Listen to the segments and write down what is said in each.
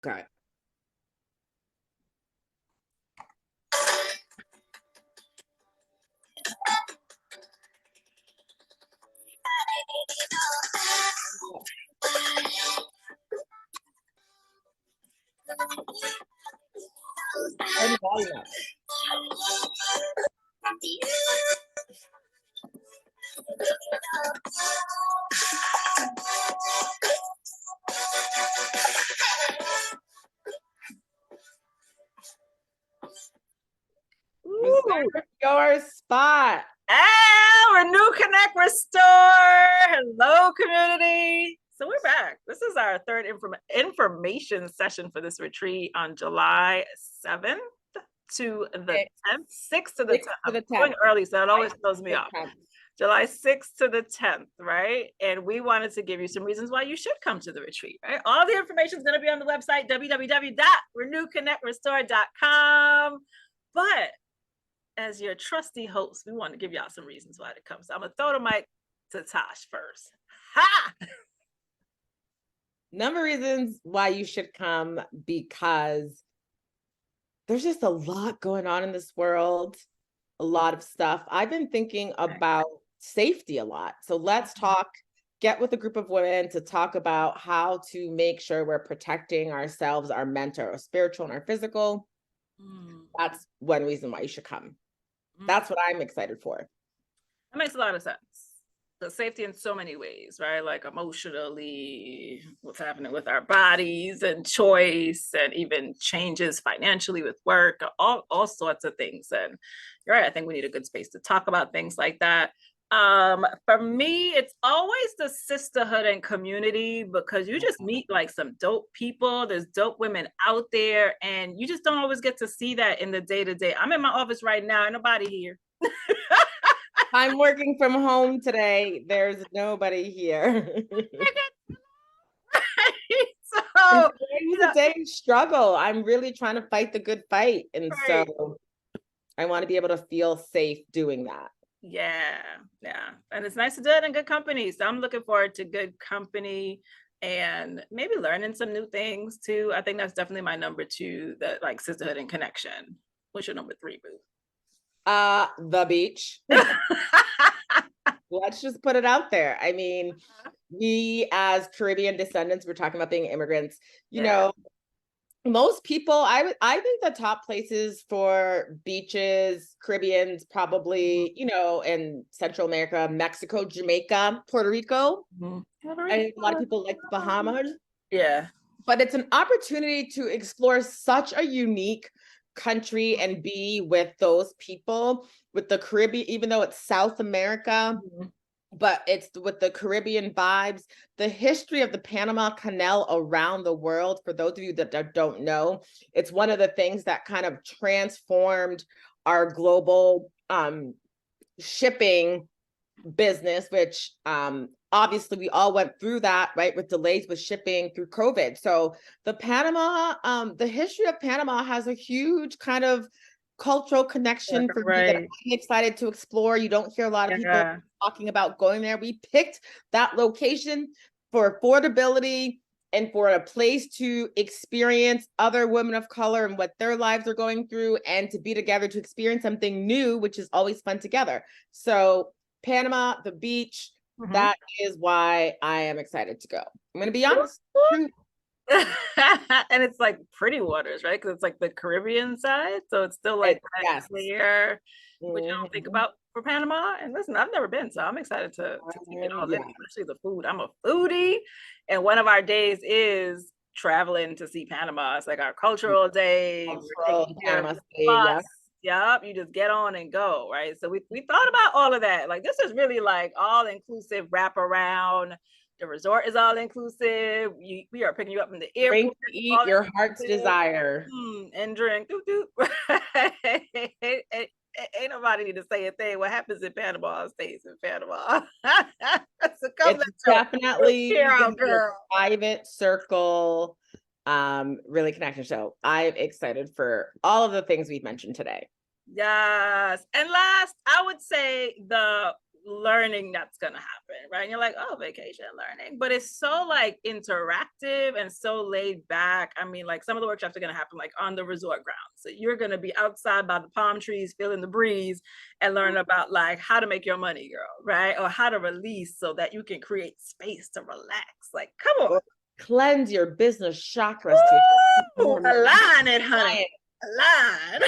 Okay. Turn the volume up. Reserve your spot. And renew, connect, restore. Hello, community. So we're back. This is our third information session for this retreat on July 7th to the 10th, 6th to the 10th. I'm going early, so it always throws me off. July 6th to the 10th, right? And we wanted to give you some reasons why you should come to the retreat, right? All the information is going to be on the website, www.renewconnectrestore.com. But as your trusty host, we want to give y'all some reasons why to come. So I'm going to throw the mic to Tosh first. Ha! Number of reasons why you should come, because there's just a lot going on in this world, a lot of stuff. I've been thinking about safety a lot. So let's talk, get with a group of women to talk about how to make sure we're protecting ourselves, our mental, our spiritual, and our physical. That's one reason why you should come. That's what I'm excited for. That makes a lot of sense. The safety in so many ways, right? Like emotionally, what's happening with our bodies and choice, and even changes financially with work, all sorts of things. And you're right, I think we need a good space to talk about things like that. For me, it's always the sisterhood and community, because you just meet like some dope people. There's dope women out there, and you just don't always get to see that in the day-to-day. I'm in my office right now, and nobody here. I'm working from home today. There's nobody here. So it's a day struggle. I'm really trying to fight the good fight. And so I want to be able to feel safe doing that. Yeah. And it's nice to do it in good company. So I'm looking forward to good company and maybe learning some new things too. I think that's definitely my number 2, that like sisterhood and connection. What's your number 3, boo? The beach. Let's just put it out there. I mean, we as Caribbean descendants, we're talking about being immigrants, you know, most people, I think the top places for beaches, Caribbeans, probably, you know, in Central America, Mexico, Jamaica, Puerto Rico. A lot of people like the Bahamas. Yeah. But it's an opportunity to explore such a unique country and be with those people, with the Caribbean, even though it's South America, but it's with the Caribbean vibes. The history of the Panama Canal around the world, for those of you that don't know, it's one of the things that kind of transformed our global shipping business, which obviously we all went through that, right, with delays with shipping through COVID. So the history of Panama has a huge kind of cultural connection for me that I'm excited to explore. You don't hear a lot of people talking about going there. We picked that location for affordability and for a place to experience other women of color and what their lives are going through, and to be together to experience something new, which is always fun together. So Panama, the beach, that is why I am excited to go. I'm going to be honest. And it's like pretty waters, right? Because it's like the Caribbean side, so it's still like clear, which you don't think about for Panama. And listen, I've never been, so I'm excited to take it all in, especially the food. I'm a foodie, and one of our days is traveling to see Panama. It's like our cultural day. Panama Yep, you just get on and go, right? So we thought about all of that. Like, this is really like all inclusive wrap-around. The resort is all inclusive. We are picking you up in the airport. Drink to eat your heart's desire. And drink. Ain't nobody need to say a thing. What happens in Panama stays in Panama. So it's definitely a private circle, really connection. So I'm excited for all of the things we've mentioned today. Yes. And last, I would say the learning that's going to happen, right? And you're like, oh, vacation learning, but it's so like interactive and so laid back. I mean, like some of the workshops are going to happen like on the resort grounds. So you're going to be outside by the palm trees, feeling the breeze and learn about like how to make your money, girl, right? Or how to release so that you can create space to relax. Like, come on. Cleanse your business chakras to align it, honey. Align.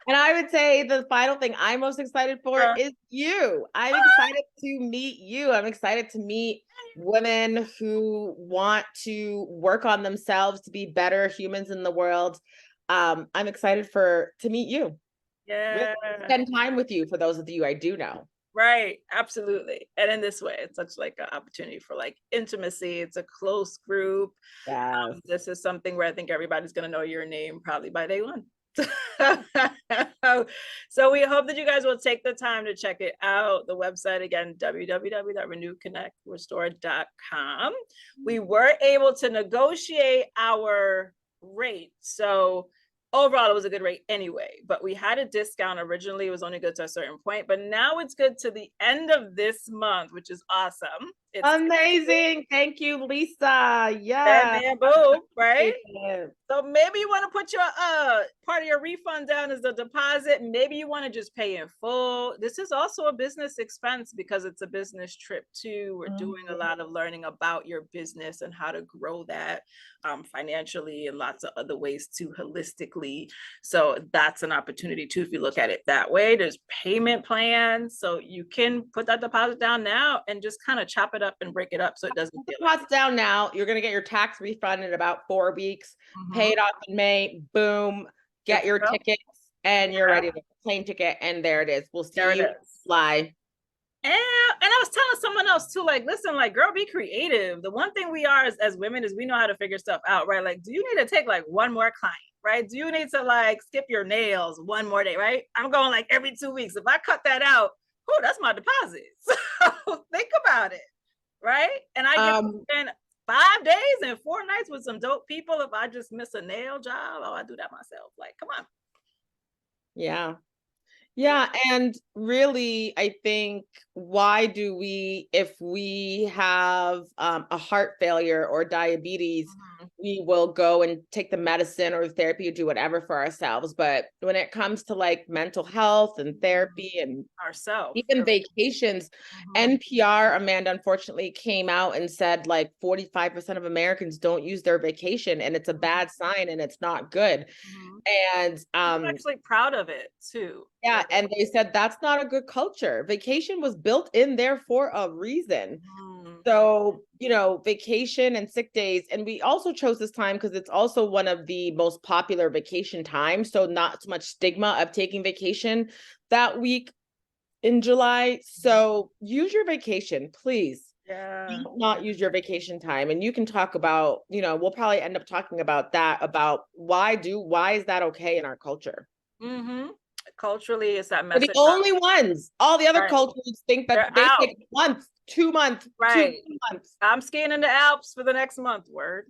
And I would say the final thing I'm most excited for is you. I'm excited to meet you. I'm excited to meet women who want to work on themselves to be better humans in the world. I'm excited to meet you. Yeah. Really spend time with you for those of you I do know. Right. Absolutely. And in this way, it's such like an opportunity for like intimacy. It's a close group. Yes. This is something where I think everybody's going to know your name probably by day one. So we hope that you guys will take the time to check it out. The website again, www.renewconnectrestore.com. We were able to negotiate our rate. So overall, it was a good rate anyway, but we had a discount originally. It was only good to a certain point, but now it's good to the end of this month, which is awesome. It's amazing. Thank you, Lisa. Yeah. boom, right? So maybe you want to put your part of your refund down as a deposit. Maybe you want to just pay in full. This is also a business expense because it's a business trip too. We're doing a lot of learning about your business and how to grow that financially and lots of other ways too, holistically. So that's an opportunity too, if you look at it that way. There's payment plans. So you can put that deposit down now and just kind of chop it up and break it up so it doesn't feel deposit down now. You're going to get your tax refund in about 4 weeks. Pay it off in May. Boom. Get your tickets and you're ready to plane ticket. And there it is. We'll see you fly. And I was telling someone else too, like, listen, like, girl, be creative. The one thing we are as women is we know how to figure stuff out, right? Like, do you need to take like one more client, right? Do you need to like skip your nails one more day, right? I'm going like every 2 weeks. If I cut that out, oh, that's my deposit. So think about it, right? And I get to spend 5 days and 4 nights with some dope people. If I just miss a nail job, oh, I do that myself. Like, come on. Yeah. Yeah. And really, I think why do we, if we have a heart failure or diabetes, we will go and take the medicine or the therapy or do whatever for ourselves. But when it comes to like mental health and therapy and ourselves, even vacations, NPR, Amanda, unfortunately came out and said like 45% of Americans don't use their vacation, and it's a bad sign and it's not good. And I'm actually proud of it too. Yeah, and they said that's not a good culture. Vacation was built in there for a reason. So, you know, vacation and sick days. And we also chose this time because it's also one of the most popular vacation times. So not so much stigma of taking vacation that week in July. So use your vacation, please. Yeah. Do not use your vacation time. And you can talk about, you know, we'll probably end up talking about that, about why is that okay in our culture? Culturally, it's that We're message. the only ones. All the other cultures think that they take a month, 2 months, 2 months. I'm skiing in the Alps for the next month. Word.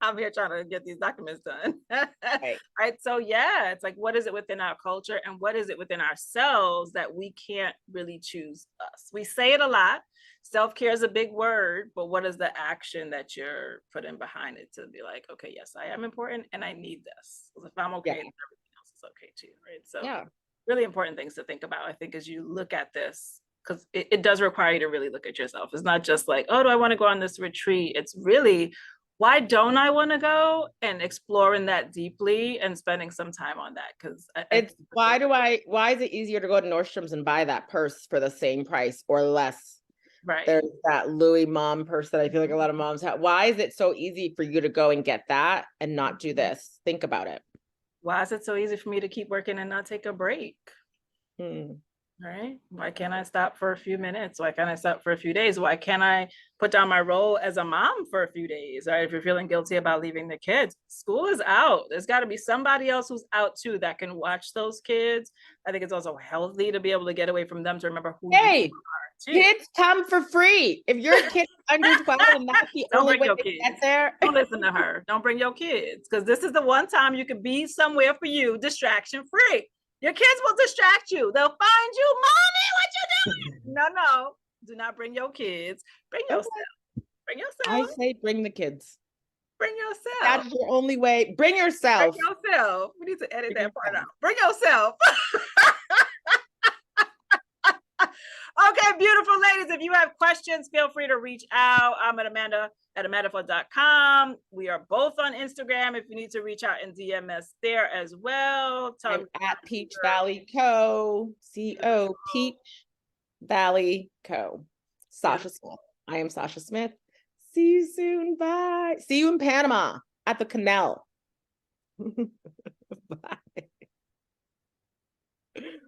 I'm here trying to get these documents done. Right. So yeah, it's like, what is it within our culture and what is it within ourselves that we can't really choose us? We say it a lot. Self-care is a big word, but what is the action that you're putting behind it to be like, okay, yes, I am important and I need this. If I'm okay, everything else is okay too, right? So really important things to think about, I think, as you look at this, because it does require you to really look at yourself. It's not just like, oh, do I want to go on this retreat? It's really, why don't I want to go, and exploring that deeply and spending some time on that. Because it's why is it easier to go to Nordstrom's and buy that purse for the same price or less? Right. There's that Louis mom purse that I feel like a lot of moms have. Why is it so easy for you to go and get that and not do this? Think about it. Why is it so easy for me to keep working and not take a break? Right? Why can't I stop for a few minutes? Why can't I stop for a few days? Why can't I put down my role as a mom for a few days? Right? If you're feeling guilty about leaving the kids, school is out. There's got to be somebody else who's out too that can watch those kids. I think it's also healthy to be able to get away from them, to remember who you are. Kids come for free. If you're a kid under 12 and that's the only way to get there. Don't listen to her. Don't bring your kids, because this is the one time you can be somewhere for you, distraction free. Your kids will distract you. They'll find you, mommy, what you doing? No, do not bring your kids. Bring yourself. Bring I yourself. say bring the kids. Bring yourself. That's your only way. Bring Bring yourself. yourself. We need to edit Bring that part yourself. out. Bring yourself. Okay, beautiful ladies. If you have questions, feel free to reach out. I'm at Amanda@amandaflow.com. We are both on Instagram if you need to reach out and DM us there as well. I'm at Peach Valley Co. C-O Peach Valley Co. Sasha Smith. I am Sasha Smith. See you soon. Bye. See you in Panama at the canal.